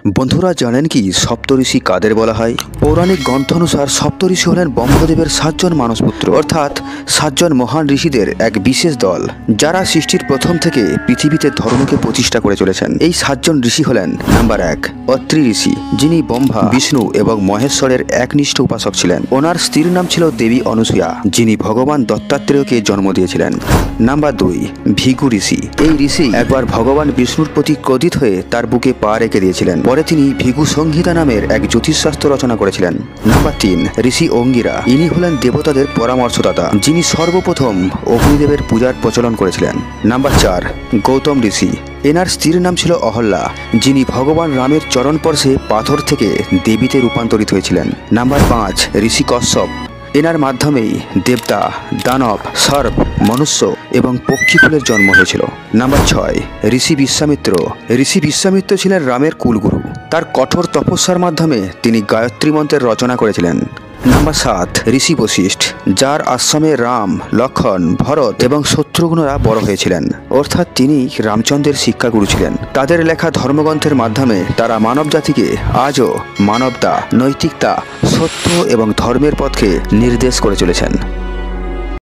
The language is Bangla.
বন্ধুরা জানেন কি সপ্তঋষি কাদের বলা হয়? পৌরাণিক গ্রন্থ অনুসার সপ্তঋষি হলেন ব্রহ্মদেবের 7 জন মানসপুত্র, অর্থাৎ 7 জন মহান ঋষিদের এক বিশেষ দল, যারা সৃষ্টির প্রথম থেকে পৃথিবীতে ধর্মকে প্রতিষ্ঠা করে চলেছেন। এই 7 জন ঋষি হলেন: নাম্বার 1, অত্রি ঋষি, যিনি ব্রহ্মা, বিষ্ণু এবং মহেশ্বরের একনিষ্ঠ উপাসক ছিলেন। ওনার স্ত্রীর নাম ছিল দেবী অনুসূয়া, যিনি ভগবান দত্তাত্রেয়কে জন্ম দিয়েছিলেন। নাম্বার 2, ভৃগু ঋষি। এই ঋষি একবার ভগবান বিষ্ণুর প্রতি ক্রোধিত হয়ে তার বুকে পা রেখে দিয়েছিলেন। পরে তিনি ভৃগু সংহিতা নামের এক জ্যোতিষশাস্ত্র রচনা করেছিলেন। নাম্বার 3, ঋষি অঙ্গিরা। ইনি হলেন দেবতাদের পরামর্শদাতা, যিনি সর্বপ্রথম অগ্নিদেবের পূজার প্রচলন করেছিলেন। নাম্বার 4, গৌতম ঋষি। এনার স্ত্রীর নাম ছিল অহল্যা, যিনি ভগবান রামের চরণ স্পর্শে পাথর থেকে দেবীতে রূপান্তরিত হয়েছিলেন। নাম্বার 5, ঋষি কশ্যপ। এনার মাধ্যমেই দেবতা, দানব, সর্প, মনুষ্য এবং পক্ষীকুলের জন্ম হয়েছিল। নাম্বার 6, ঋষি বিশ্বামিত্র। ঋষি বিশ্বামিত্র ছিলেন রামের কুলগুরু। তার কঠোর তপস্যার মাধ্যমে তিনি গায়ত্রী মন্ত্রের রচনা করেছিলেন। নাম্বার 7, ঋষি বশিষ্ঠ, যার আশ্রমে রাম, লক্ষণ, ভরত এবং শত্রুঘ্নরা বড় হয়েছিলেন, অর্থাৎ তিনি রামচন্দ্রের শিক্ষাগুরু ছিলেন। তাদের লেখা ধর্মগ্রন্থের মাধ্যমে তারা মানব জাতিকে আজও মানবতা, নৈতিকতা, সত্য এবং ধর্মের পথকে নির্দেশ করে চলেছেন।